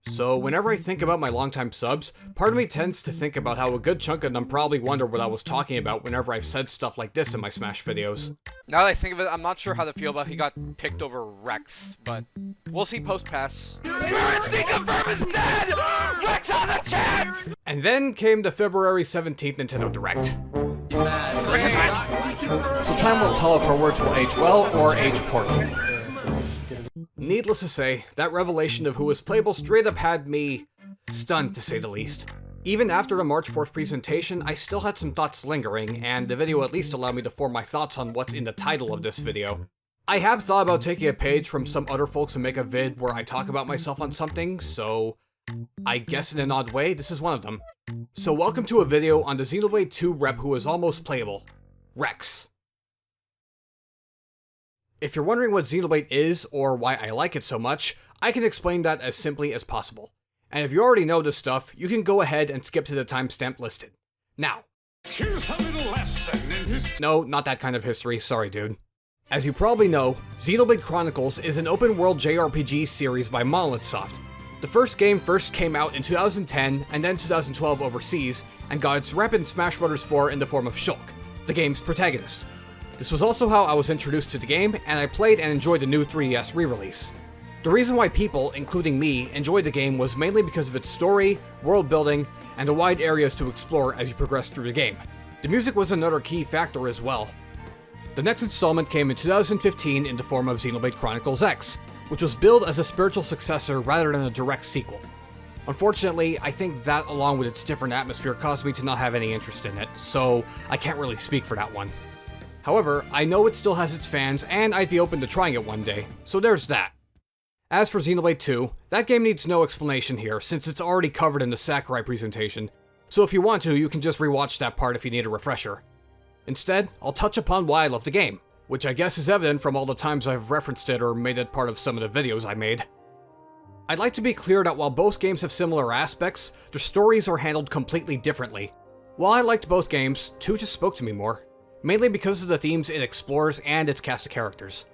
So whenever I think about my longtime subs, part of me tends to think about how a good chunk of them probably wonder what I was talking about whenever I've said stuff like this in my Smash videos. Now that I think of it, I'm not sure how to feel about he got picked over Rex, but we'll see post-pass. And then came the February 17th Nintendo Direct. So time will tell if our words will age well or age poorly. Needless to say, that revelation of who was playable straight up had me stunned, to say the least. Even after the March 4th presentation, I still had some thoughts lingering, and the video at least allowed me to form my thoughts on what's in the title of this video. I have thought about taking a page from some other folks and make a vid where I talk about myself on something, so I guess in an odd way, this is one of them. So welcome to a video on the Xenoblade 2 rep who is almost playable, Rex. If you're wondering what Xenoblade is, or why I like it so much, I can explain that as simply as possible. And if you already know this stuff, you can go ahead and skip to the timestamp listed. Now. Here's a little lesson in history. No, not that kind of history, sorry dude. As you probably know, Xenoblade Chronicles is an open-world JRPG series by Monolith Soft. The first game first came out in 2010 and then 2012 overseas, and got its rep in Smash Bros. 4 in the form of Shulk, the game's protagonist. This was also how I was introduced to the game, and I played and enjoyed the new 3DS re-release. The reason why people, including me, enjoyed the game was mainly because of its story, world building, and the wide areas to explore as you progress through the game. The music was another key factor as well. The next installment came in 2015 in the form of Xenoblade Chronicles X, which was billed as a spiritual successor rather than a direct sequel. Unfortunately, I think that along with its different atmosphere caused me to not have any interest in it, so I can't really speak for that one. However, I know it still has its fans, and I'd be open to trying it one day, so there's that. As for Xenoblade 2, that game needs no explanation here, since it's already covered in the Sakurai presentation, so if you want to, you can just rewatch that part if you need a refresher. Instead, I'll touch upon why I love the game, which I guess is evident from all the times I've referenced it or made it part of some of the videos I made. I'd like to be clear that while both games have similar aspects, their stories are handled completely differently. While I liked both games, 2 just spoke to me more, mainly because of the themes it explores and its cast of characters.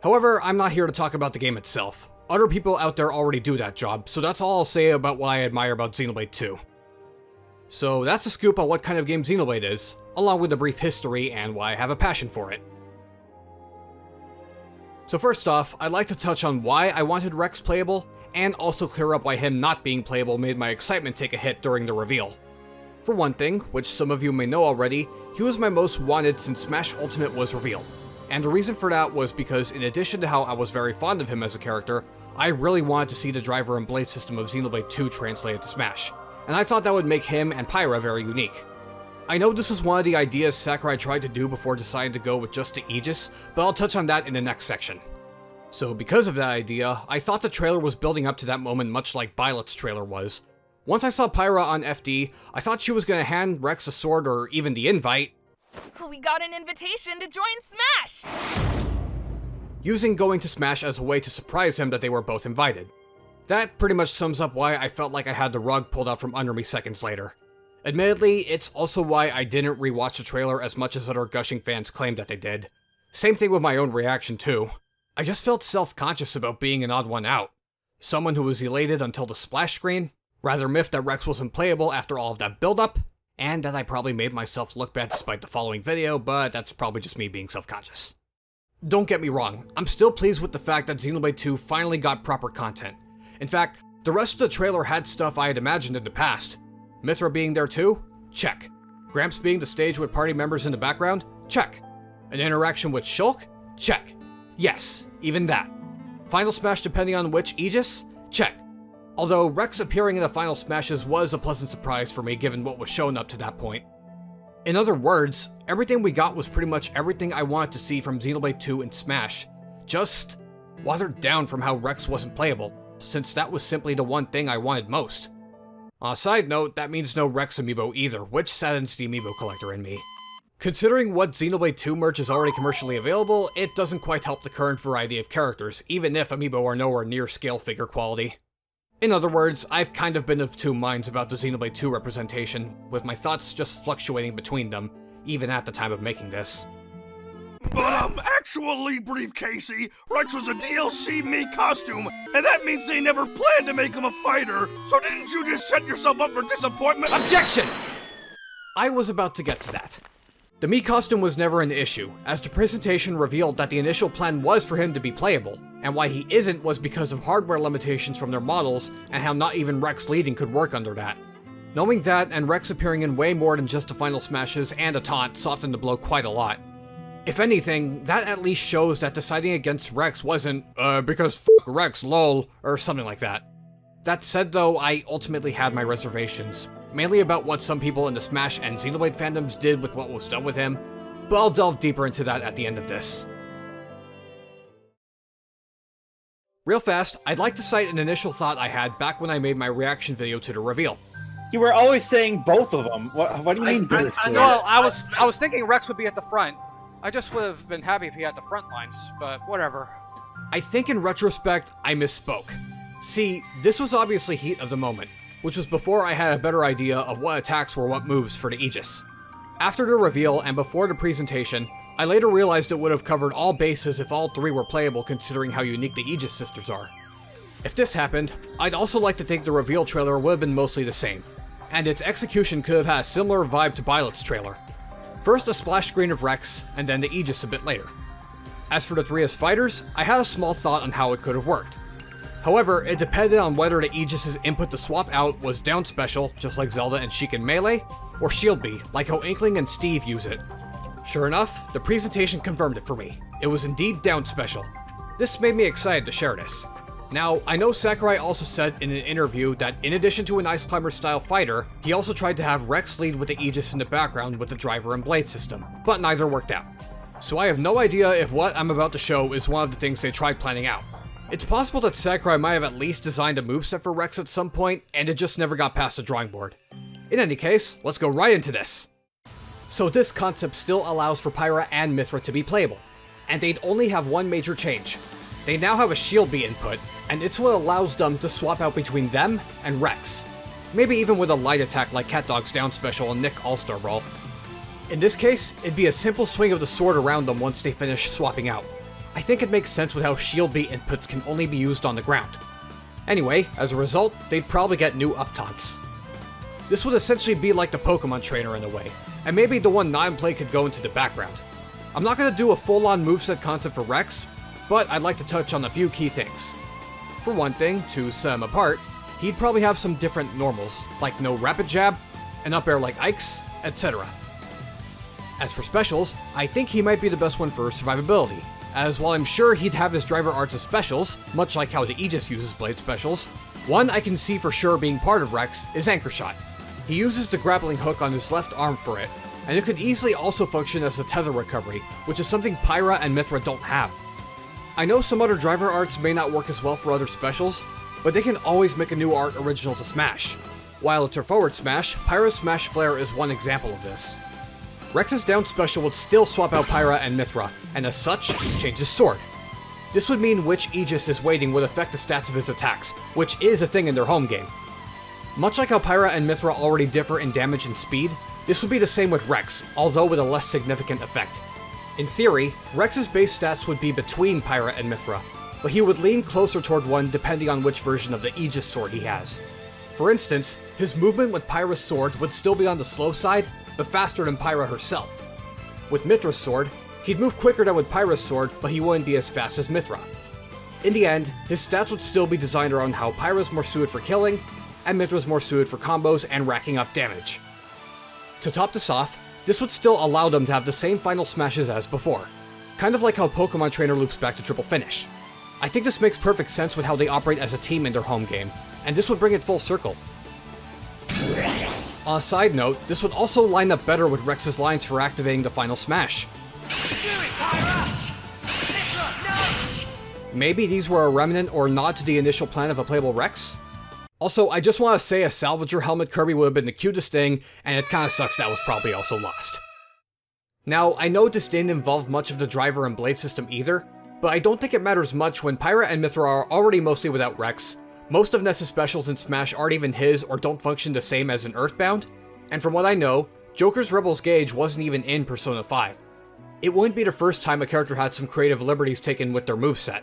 However, I'm not here to talk about the game itself. Other people out there already do that job, so that's all I'll say about what I admire about Xenoblade 2. So that's the scoop on what kind of game Xenoblade is, along with a brief history and why I have a passion for it. So first off, I'd like to touch on why I wanted Rex playable, and also clear up why him not being playable made my excitement take a hit during the reveal. For one thing, which some of you may know already, he was my most wanted since Smash Ultimate was revealed. And the reason for that was because in addition to how I was very fond of him as a character, I really wanted to see the driver and blade system of Xenoblade 2 translated to Smash, and I thought that would make him and Pyra very unique. I know this is one of the ideas Sakurai tried to do before deciding to go with just the Aegis, but I'll touch on that in the next section. So because of that idea, I thought the trailer was building up to that moment much like Byleth's trailer was. Once I saw Pyra on FD, I thought she was gonna hand Rex a sword or even the invite. We got an invitation to join Smash! Using going to Smash as a way to surprise him that they were both invited. That pretty much sums up why I felt like I had the rug pulled out from under me seconds later. Admittedly, it's also why I didn't rewatch the trailer as much as other gushing fans claimed that they did. Same thing with my own reaction too. I just felt self-conscious about being an odd one out. Someone who was elated until the splash screen, rather miffed that Rex wasn't playable after all of that build-up, and that I probably made myself look bad despite the following video, but that's probably just me being self-conscious. Don't get me wrong, I'm still pleased with the fact that Xenoblade 2 finally got proper content. In fact, the rest of the trailer had stuff I had imagined in the past. Mythra being there too? Check. Gramps being the stage with party members in the background? Check. An interaction with Shulk? Check. Yes, even that. Final Smash depending on which Aegis? Check. Although Rex appearing in the final Smashes was a pleasant surprise for me given what was shown up to that point. In other words, everything we got was pretty much everything I wanted to see from Xenoblade 2 and Smash, just watered down from how Rex wasn't playable, since that was simply the one thing I wanted most. On a side note, that means no Rex amiibo either, which saddens the amiibo collector in me. Considering what Xenoblade 2 merch is already commercially available, it doesn't quite help the current variety of characters, even if amiibo are nowhere near scale figure quality. In other words, I've kind of been of two minds about the Xenoblade 2 representation, with my thoughts just fluctuating between them, even at the time of making this. But, actually, Briefcasey, Rex was a DLC me costume, and that means they never planned to make him a fighter, so didn't you just set yourself up for disappointment? Objection! I was about to get to that. The Mii costume was never an issue, as the presentation revealed that the initial plan was for him to be playable, and why he isn't was because of hardware limitations from their models, and how not even Rex leading could work under that. Knowing that, and Rex appearing in way more than just the final smashes and a taunt softened the blow quite a lot. If anything, that at least shows that deciding against Rex wasn't, because fuck Rex, lol, or something like that. That said though, I ultimately had my reservations, mainly about what some people in the Smash and Xenoblade fandoms did with what was done with him, but I'll delve deeper into that at the end of this. Real fast, I'd like to cite an initial thought I had back when I made my reaction video to the reveal. You were always saying both of them. What do you mean both? Well, I was thinking Rex would be at the front. I just would have been happy if he had the front lines, but whatever. I think in retrospect, I misspoke. See, this was obviously heat of the moment, which was before I had a better idea of what attacks were what moves for the Aegis. After the reveal and before the presentation, I later realized it would have covered all bases if all three were playable considering how unique the Aegis sisters are. If this happened, I'd also like to think the reveal trailer would have been mostly the same, and its execution could have had a similar vibe to Violet's trailer. First a splash screen of Rex, and then the Aegis a bit later. As for the three as fighters, I had a small thought on how it could have worked. However, it depended on whether the Aegis' input to swap out was down special, just like Zelda and Sheik in Melee, or shield B, like how Inkling and Steve use it. Sure enough, the presentation confirmed it for me. It was indeed down special. This made me excited to share this. Now, I know Sakurai also said in an interview that in addition to an Ice Climber style fighter, he also tried to have Rex lead with the Aegis in the background with the driver and blade system, but neither worked out. So I have no idea if what I'm about to show is one of the things they tried planning out. It's possible that Sakurai might have at least designed a moveset for Rex at some point, and it just never got past the drawing board. In any case, let's go right into this. So this concept still allows for Pyra and Mythra to be playable, and they'd only have one major change. They now have a shield B input, and it's what allows them to swap out between them and Rex. Maybe even with a light attack like CatDog's down special and Nick All-Star Brawl. In this case, it'd be a simple swing of the sword around them once they finish swapping out. I think it makes sense with how shield B inputs can only be used on the ground. Anyway, as a result, they'd probably get new up taunts. This would essentially be like the Pokemon trainer in a way, and maybe the one non-play could go into the background. I'm not going to do a full-on moveset concept for Rex, but I'd like to touch on a few key things. For one thing, to set him apart, he'd probably have some different normals, like no rapid jab, an up air like Ike's, etc. As for specials, I think he might be the best one for survivability, as while I'm sure he'd have his driver arts as specials, much like how the Aegis uses blade specials, one I can see for sure being part of Rex is Anchor Shot. He uses the grappling hook on his left arm for it, and it could easily also function as a tether recovery, which is something Pyra and Mythra don't have. I know some other driver arts may not work as well for other specials, but they can always make a new art original to Smash. While it's her forward smash, Pyra's Smash Flare is one example of this. Rex's down special would still swap out Pyra and Mythra, and as such, change his sword. This would mean which Aegis is waiting would affect the stats of his attacks, which is a thing in their home game. Much like how Pyra and Mythra already differ in damage and speed, this would be the same with Rex, although with a less significant effect. In theory, Rex's base stats would be between Pyra and Mythra, but he would lean closer toward one depending on which version of the Aegis sword he has. For instance, his movement with Pyra's sword would still be on the slow side, but faster than Pyra herself. With Mythra's sword, he'd move quicker than with Pyra's sword, but he wouldn't be as fast as Mythra. In the end, his stats would still be designed around how Pyra's more suited for killing, and Mythra's more suited for combos and racking up damage. To top this off, this would still allow them to have the same final smashes as before, kind of like how Pokemon Trainer loops back to triple finish. I think this makes perfect sense with how they operate as a team in their home game, and this would bring it full circle. On a side note, this would also line up better with Rex's lines for activating the final smash. Maybe these were a remnant or nod to the initial plan of a playable Rex? Also, I just want to say a Salvager helmet Kirby would have been the cutest thing, and it kinda sucks that was probably also lost. Now, I know this didn't involve much of the driver and blade system either, but I don't think it matters much when Pyra and Mythra are already mostly without Rex. Most of Ness's specials in Smash aren't even his or don't function the same as in Earthbound, and from what I know, Joker's Rebel's Gauge wasn't even in Persona 5. It wouldn't be the first time a character had some creative liberties taken with their moveset.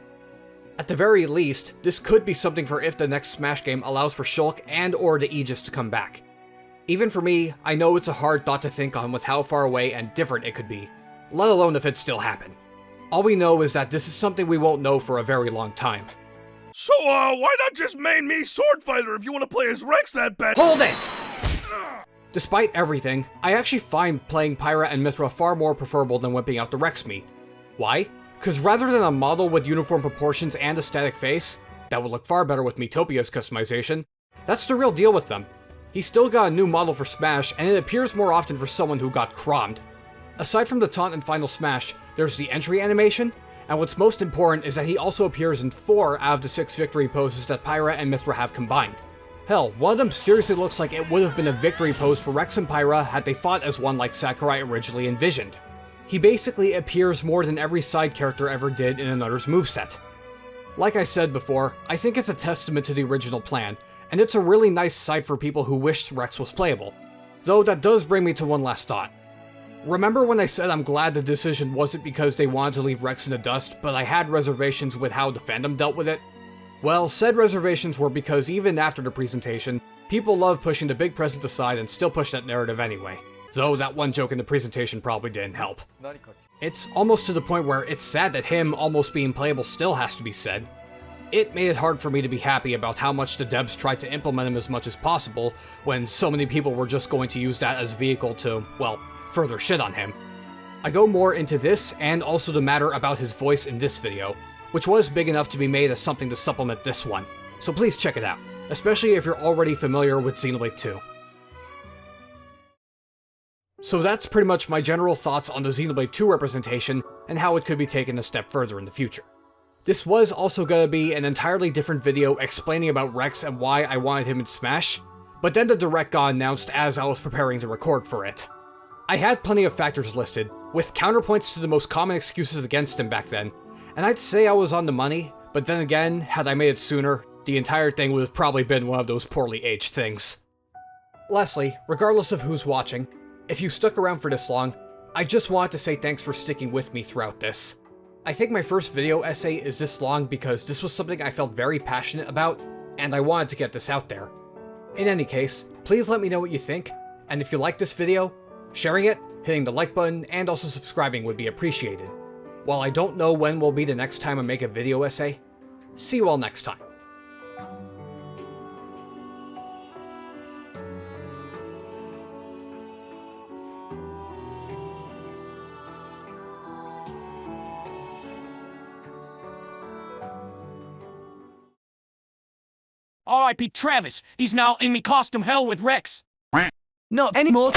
At the very least, this could be something for if the next Smash game allows for Shulk and or the Aegis to come back. Even for me, I know it's a hard thought to think on with how far away and different it could be, let alone if it still happened. All we know is that this is something we won't know for a very long time. So, why not just main me Sword Fighter if you want to play as Rex that bad? Hold it! Despite everything, I actually find playing Pyra and Mythra far more preferable than whipping out the Rex me. Why? Because rather than a model with uniform proportions and a static face, that would look far better with Miitopia's customization, that's the real deal with them. He still got a new model for Smash, and it appears more often for someone who got crommed. Aside from the taunt in Final Smash, there's the entry animation, and what's most important is that he also appears in 4 out of the 6 victory poses that Pyra and Mythra have combined. Hell, one of them seriously looks like it would have been a victory pose for Rex and Pyra had they fought as one like Sakurai originally envisioned. He basically appears more than every side character ever did in another's moveset. Like I said before, I think it's a testament to the original plan, and it's a really nice sight for people who wished Rex was playable. Though that does bring me to one last thought. Remember when I said I'm glad the decision wasn't because they wanted to leave Rex in the dust, but I had reservations with how the fandom dealt with it? Well, said reservations were because even after the presentation, people love pushing the big present aside and still push that narrative anyway. Though that one joke in the presentation probably didn't help. It's almost to the point where it's sad that him almost being playable still has to be said. It made it hard for me to be happy about how much the devs tried to implement him as much as possible, when so many people were just going to use that as a vehicle to, well, further shit on him. I go more into this, and also the matter about his voice in this video, which was big enough to be made as something to supplement this one, so please check it out, especially if you're already familiar with Xenoblade 2. So that's pretty much my general thoughts on the Xenoblade 2 representation, and how it could be taken a step further in the future. This was also going to be an entirely different video explaining about Rex and why I wanted him in Smash, but then the Direct got announced as I was preparing to record for it. I had plenty of factors listed, with counterpoints to the most common excuses against him back then, and I'd say I was on the money, but then again, had I made it sooner, the entire thing would have probably been one of those poorly aged things. Lastly, regardless of who's watching, if you stuck around for this long, I just wanted to say thanks for sticking with me throughout this. I think my first video essay is this long because this was something I felt very passionate about, and I wanted to get this out there. In any case, please let me know what you think, and if you like this video, sharing it, hitting the like button, and also subscribing would be appreciated. While I don't know when will be the next time I make a video essay, see you all next time. R.I.P. Travis. He's now in me costume hell with Rex. Not anymore.